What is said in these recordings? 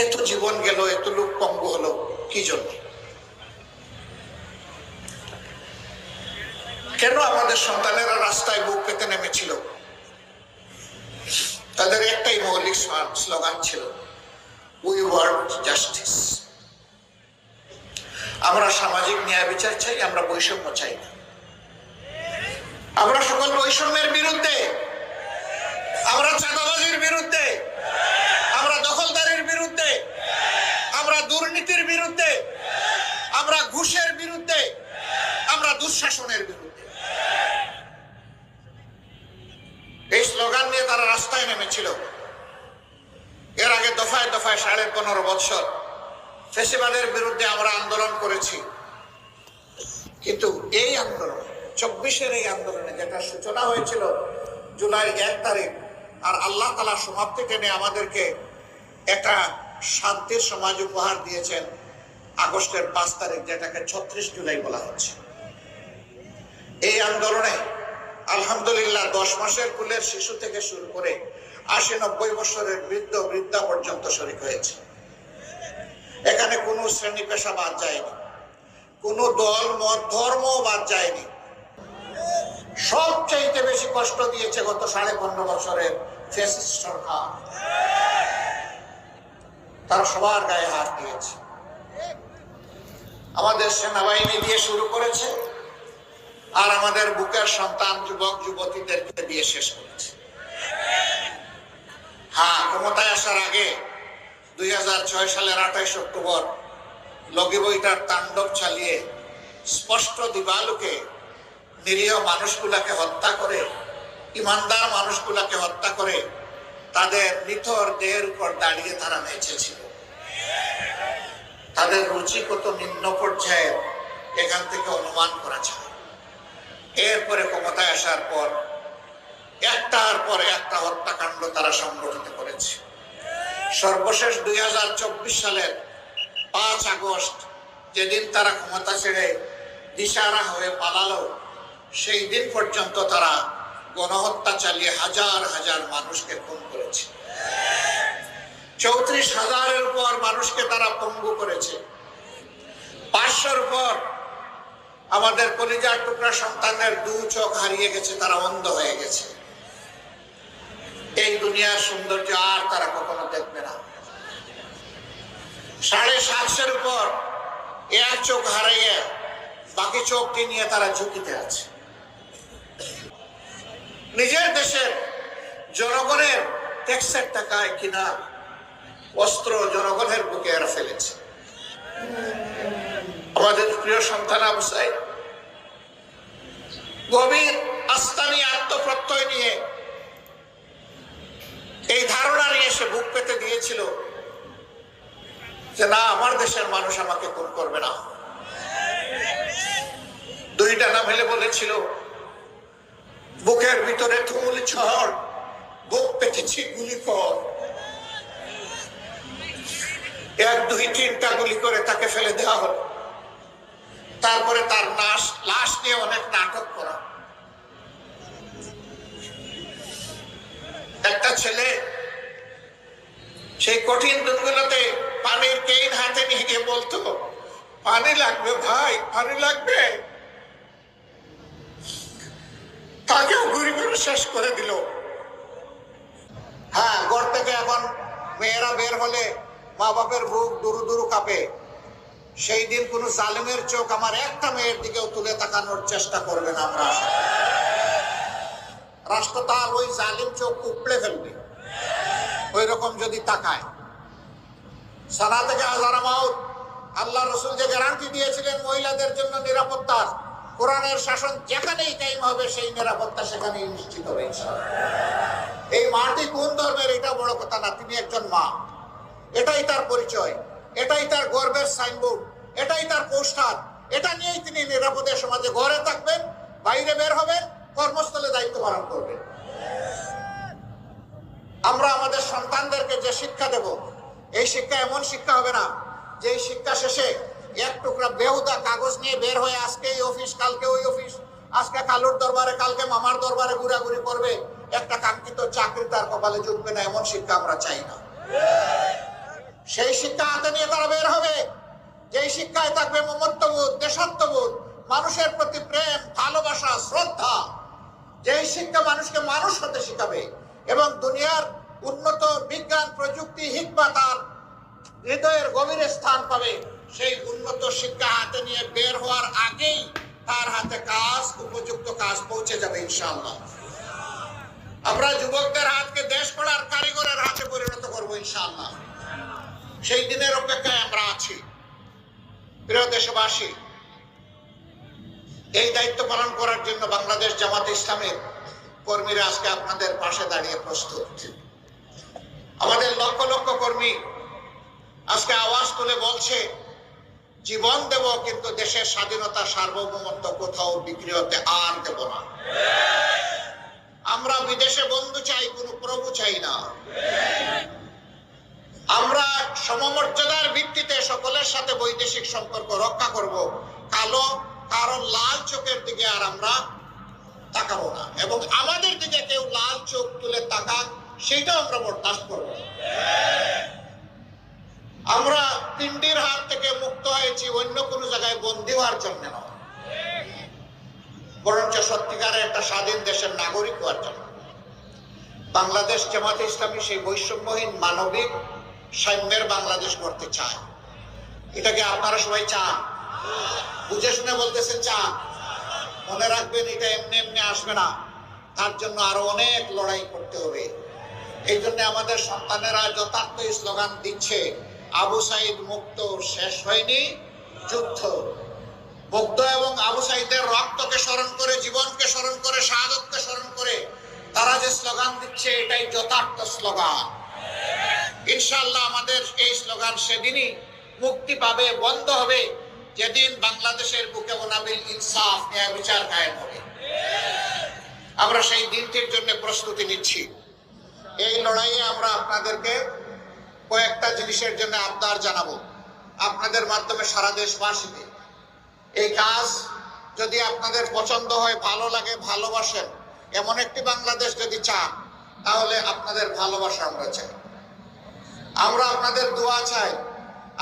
এত জীবন গেল, এত লোক পঙ্গু হলো কি জন্য? কেন আমাদের সন্তানেরা রাস্তায় বুক পেতে নেমেছিল? তাদের একটাই মৌলিক স্লোগান ছিল, উই ওয়ান্ট জাস্টিস। আমরা সামাজিক ন্যায় বিচার চাই, আমরা বৈষম্য চাই না। আমরা সকল বৈষম্যের বিরুদ্ধে, আমরা চাঁদাবাজির বিরুদ্ধে, আমরা দখলদারির বিরুদ্ধে, আমরা দুর্নীতির বিরুদ্ধে, আমরা ঘুষের বিরুদ্ধে, আমরা দুঃশাসনের বিরুদ্ধে। এই স্লোগান নিয়ে তারা রাস্তায় নেমেছিল। এর আগে দফায় দফায় 15.5 বছর ফ্যাসিবাদের বিরুদ্ধে আমরা আন্দোলন করেছি, কিন্তু এই আন্দোলন 24-এর এই আন্দোলনে যেটা সূচনা হয়েছিল জুলাই 1 তারিখ, আর আল্লাহ তাআলা সমাপ্তি টেনে আমাদেরকে একটা শান্তির সমাজ উপহার দিয়েছেন আগস্টের 5 তারিখ, যেটাকে 36 জুলাই বলা হচ্ছে। এই আন্দোলনে আলহামদুলিল্লাহ 10 মাসের কুলের শিশু থেকে শুরু করে 80-90 বছরের বৃদ্ধ বৃদ্ধা পর্যন্ত শরীক হয়েছে। এখানে কোনো শ্রেণী পেশা বাদ যায়নি, কোনো দল মত ধর্ম বাদ যায়নি। সবচাইতে বেশি কষ্ট দিয়েছে গত 15.5 বছরের ফ্যাসিস্ট সরকার। তারা সবার গায়ে হাত দিয়েছে। আমাদের সেনাবাহিনী দিয়ে শুরু করেছে, আর আমাদের বুকের সন্তান যুবক যুবতীদেরকে দিয়ে শেষ করেছে। হ্যাঁ, ক্ষমতায় আসার আগে 2006 সালের 28 অক্টোবর লগি বইটার তাণ্ডব চালিয়ে স্পষ্ট দিবালোকে নিরীহ মানুষগুলাকে হত্যা করে, ইমানদার মানুষগুলাকে হত্যা করে তাদের নিথর দেহের উপর দাঁড়িয়ে তারা নেচেছিল। তাদের রুচি কত নিম্ন পর্যায়ের এখান থেকে অনুমান করা যায়। এরপরে ক্ষমতায় আসার পর একটার পর একটা হত্যাকাণ্ড তারা সংগঠিত করেছে। সর্বশেষ 2024 সালের 5 আগস্ট, যেদিন তারা ক্ষমতা ছেড়ে দিশাহারা হয়ে পালালো, সেই দিন পর্যন্ত তারা গণহত্যা চালিয়ে হাজার হাজার মানুষকে খুন করেছে। 34,000-এর উপর মানুষকে তারা পঙ্গু করেছে। 500-র উপর আমাদের কলিজার টুকরা সন্তানের 2 চোখ হারিয়ে গেছে, তারা অন্ধ হয়ে গেছে। এই দুনিয়ার সৌন্দর্য আর তারা কখনো দেখবে না। 750-এর উপর 1 চোখ হারিয়ে বাকি চোখটি নিয়ে তারা ঝুঁকিতে আছে। নিজের দেশের জনগণের ট্যাক্সের টাকায় কিনা অস্ত্র জনগণের বুকে এরা ফেলেছে। আমাদের প্রিয় সন্তান আবু সাইদ গভীর আস্থা নিয়ে, আত্মপ্রত্যয় নিয়ে, এই ধারণা নিয়ে সে বুক পেতে দিয়েছিল যে না, আমার দেশের মানুষ আমাকে খুন করবে না। 2 ডানা মেলে বলেছিল, বুকের ভিতরে তুল ঝড়, বুক পেতেছি গুলি কর। 1, 2, 3টা গুলি করে তাকে ফেলে দেওয়া হলো। তারপরে তার লাশ নিয়ে অনেক নাটক করা। একটা ছেলে সেই কঠিন দিনগুলোতে পানির কেইন হাতে নিয়ে গিয়ে বলতো, পানি লাগবে ভাই, পানি লাগবে। তাকেও ঘুরি ঘুরে শেষ করে দিল। হ্যাঁ, ঘর থেকে এখন মেয়েরা বের হলে মা বাপের বুক দুরু দুরু কাঁপে। সেই দিন কোন জালিমের চোখ আমার একটা মেয়ের দিকেও তুলে তাকানোর চেষ্টা করবে না। আমরা রাষ্ট্র তার ওই জালিম চোখ উপড়ে ফেলবে ওই রকম যদি তাকায়। সানা থেকে হাজারা মাউত, আল্লাহ রসুল যে গ্যারান্টি দিয়েছিলেন মহিলাদের জন্য নিরাপত্তার, কোরআনের শাসন যেখানেই টাইম হবে সেই নিরাপত্তা সেখানেই নিশ্চিত হবে। এই মাটি কোন ধর্মের এটা বড় কথা না, তিনি একজন মা, এটাই তার পরিচয়, এটাই তার গর্বের সাইনবোর্ড, এটাই তার পোস্টার। এটা নিয়েই তিনি নিরাপদে সমাজে ঘরে থাকবেন, বাইরে বের হবেন, কর্মস্থলে দায়িত্ব পালন করবেন। আমরা আমাদের সন্তানদেরকে যে শিক্ষা দেব, এই শিক্ষা এমন শিক্ষা হবে না যে এই শিক্ষা শেষে 1 টুকরা বেহুদা কাগজ নিয়ে বের হয়ে আজকে এই অফিস, কালকে ওই অফিস, আজকে কালুর দরবারে, কালকে মামার দরবারে ঘুরাঘুরি করবে, একটা কাঙ্ক্ষিত চাকরি তার কপালে জুটবে না। এমন শিক্ষা আমরা চাই না। সেই শিক্ষা হাতে নিয়ে তারা বের হবে, যেই শিক্ষায় থাকবে মমত্ববোধ, দেশাত্মবোধ, মানুষের প্রতি প্রেম, ভালোবাসা, শ্রদ্ধা। যেই শিক্ষা মানুষকে মানুষ হতে শিখাবে এবং দুনিয়ার উন্নত বিজ্ঞান, প্রযুক্তি, হিকমা তার হৃদয়ের গভীরে স্থান পাবে। সেই উন্নত শিক্ষা হাতে নিয়ে বের হওয়ার আগেই তার হাতে কাজ, উপযুক্ত কাজ পৌঁছে যাবে ইনশাআল্লাহ। আমরা যুবকদের হাতকে দেশ গড়ার কারিগরের হাতে পরিণত করবো ইনশাআল্লাহ। সেই দিনের অপেক্ষায় আমরা আছি। প্রিয় দেশবাসী, এই দায়িত্ব পালন করার জন্য বাংলাদেশ জামাতে ইসলামের কর্মীরা আজকে আপনাদের পাশে দাঁড়িয়ে প্রস্তুত। আমাদের লক্ষ লক্ষ কর্মী আজকে আওয়াজ তুলে বলছে, জীবন দেব কিন্তু দেশের স্বাধীনতা, সার্বভৌমত্ব কোথাও বিক্রি হতে আর দেব না। আমরা বিদেশে বন্ধু চাই, কোনো প্রভু চাই না। আমরা সমমর্যাদার ভিত্তিতে সকলের সাথে বৈদেশিক সম্পর্ক রক্ষা করব। কারণ লাল চোখের দিকে আর আমরা তাকাবো না, এবং আমাদের দিকে কেউ লাল চোখ তুলে তাকাক সেটাও আমরা বরদাস্ত করব। আমরা পিণ্ডির হাত থেকে মুক্ত হয়েছি অন্য কোনো জায়গায় বন্দী হওয়ার জন্য নয়, বরঞ্চ সত্যিকারের একটা স্বাধীন দেশের নাগরিক হওয়ার জন্য। বাংলাদেশ জামাতে ইসলামী সেই বৈষম্যহীন মানবিক সাম্যের বাংলাদেশ করতে চায়। এটাকে আপনারা সবাই চান? বুঝে শুনে বলতেছেন চান? মনে রাখবেন, এটা এমনি এমনি আসবে না। তার জন্য আরো অনেক লড়াই করতে হবে। এই জন্য আমাদের সন্তানেরা যথার্থ স্লোগান দিচ্ছে, আবু সাইদ মুক্ত, শেষ হয়নি যুদ্ধ। মুগ্ধ এবং আবু সাইদের রক্তকে স্মরণ করে, জীবনকে স্মরণ করে, শাহাদতকে স্মরণ করে তারা যে স্লোগান দিচ্ছে, এটাই যথার্থ স্লোগান। ইনশাআল্লাহ আমাদের এই স্লোগান সেদিনই মুক্তি পাবে, বন্ধ হবে, যেদিন বাংলাদেশের বুকে মোনাবিল ইনসাফ, ন্যায় বিচার কায়েম হবে। আমরা সেই দিনটির জন্য প্রস্তুতি নিচ্ছি। এই লড়াইয়ে আমরা আপনাদেরকে কয়েকটা জিনিসের জন্য আবদার জানাবো আপনাদের মাধ্যমে সারা দেশবাসীকে। এই কাজ যদি আপনাদের পছন্দ হয়, ভালো লাগে, ভালোবাসেন, এমন একটি বাংলাদেশ যদি চান, তাহলে আপনাদের ভালোবাসা আমরা চাই। আমরা আপনাদের দোয়া চাই,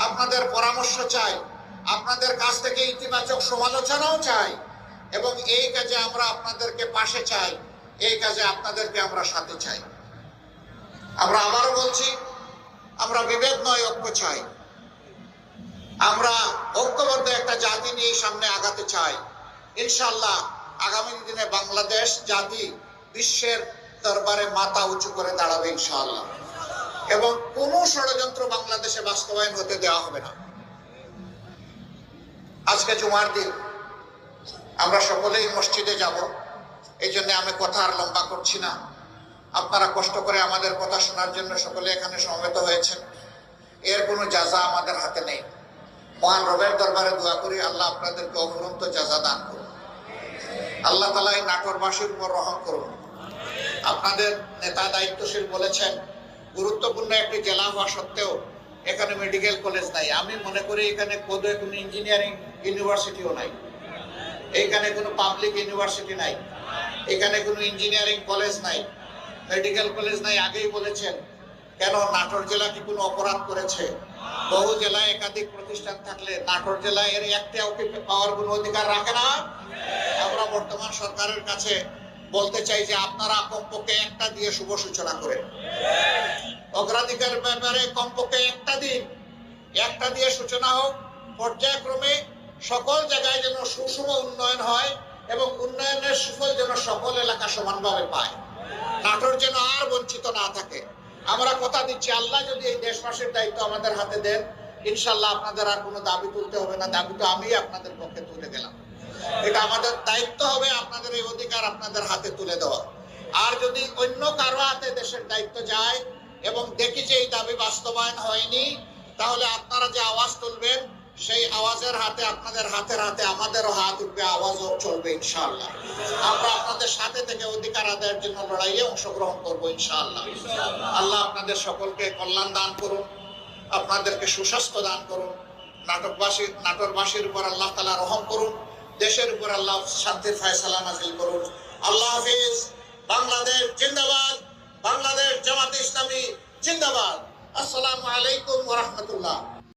আপনাদের পরামর্শ চাই, আপনাদের কাছ থেকে ইতিবাচক সমালোচনাও চাই, এবং এই কাজে আমরা আপনাদেরকে পাশে চাই, এই কাজে আপনাদেরকে আমরা সাথে চাই। আমরা আবারও বলছি, আমরা বিভেদ নয়, ঐক্য চাই। আমরা ঐক্যবদ্ধ একটা জাতি নিয়ে সামনে আগাতে চাই। ইনশাআল্লাহ আগামী দিনে বাংলাদেশ জাতি বিশ্বের দরবারে মাথা উঁচু করে দাঁড়াবে ইনশাআল্লাহ, এবং কোনো ষড়যন্ত্র বাংলাদেশে বাস্তবায়ন হতে দেওয়া হবে না। আজকে জুমার দিন, আমরা সকলেই মসজিদে যাব। এই জন্য আমি কথা আর লম্বা করছি না। আপনারা কষ্ট করে আমাদের কথা শোনার জন্য সকলে এখানে সমবেত হয়েছেন। এর কোনো জাযা আমাদের হাতে নেই। মহান রবের দরবারে দোয়া করি, আল্লাহ আপনাদেরকে অফুরন্ত জাযা দান করুন। আল্লাহ তাআলা এই নাটোরবাসীর উপর রহম করুন। আপনাদের নেতা দায়িত্বশীল বলেছেন, গুরুত্বপূর্ণ একটি জেলা হওয়া সত্ত্বেও এখানে মেডিকেল কলেজ নাই। আমি মনে করি এখানে কোনো ইঞ্জিনিয়ারিং ইউনিভার্সিটিও নাই, এখানে কোনো পাবলিক ইউনিভার্সিটি নাই, এখানে কোনো ইঞ্জিনিয়ারিং কলেজ নাই, মেডিকেল কলেজ নাই। আগেই বলেছেন, কেন নাটোর জেলা কি কোনো অপরাধ করেছে? বহু জেলায় একাধিক প্রতিষ্ঠান থাকলে নাটোর জেলায় এর একটাও কি পাওয়ার কোনো অধিকার রাখে না? আমরা বর্তমান সরকারের কাছে বলতে চাই যে আপনারা কমপক্ষে একটা দিয়ে শুভ সূচনা করেন। অগ্রাধিকার ব্যাপারে কমপক্ষে একটা দিন, একটা দিয়ে সূচনা হোক। পর্যায়ক্রমে সকল জায়গায় যেন সুষম উন্নয়ন হয়, এবং উন্নয়নের সুফল যেন সকল এলাকা সমানভাবে পায়। নাটোর যেন আর বঞ্চিত না থাকে। আমরা কথা দিচ্ছি, আল্লাহ যদি এই দেশবাসীর দায়িত্ব আমাদের হাতে দেন, ইনশাআল্লাহ আপনাদের আর কোনো দাবি তুলতে হবে না। দাবি তো আমি আপনাদের পক্ষে তুলে গেলাম। এটা আমাদের দায়িত্ব হবে আপনাদের এই অধিকার আপনাদের হাতে তুলে দেওয়া। আর যদি অন্য কারো হাতে দেশের দায়িত্ব যায় এবং দেখি যে এই দাবি বাস্তবায়ন হয়নি, তাহলে আপনারা যে আওয়াজ তুলবেন, সেই আওয়াজের হাতে, আপনাদের হাতের হাতে আমাদেরও হাত উঠবে, আওয়াজও চলবে ইনশাআল্লাহ। আমরা আপনাদের সাথে থেকে অধিকার আদায়ের জন্য লড়াইয়ে অংশগ্রহণ করবো ইনশাআল্লাহ। আল্লাহ আপনাদের সকলকে কল্যাণ দান করুন, আপনাদেরকে সুস্বাস্থ্য দান করুন। নাটোরবাসীর উপর আল্লাহ তাআলা রহম করুন, দেশের উপর আল্লাহ শান্তির ফয়সালা নাযিল করুন। আল্লাহ হাফেজ। বাংলাদেশ জিন্দাবাদ, বাংলাদেশ জামাতে ইসলামী জিন্দাবাদ। আসসালামু আলাইকুম ওয়া রাহমাতুল্লাহ।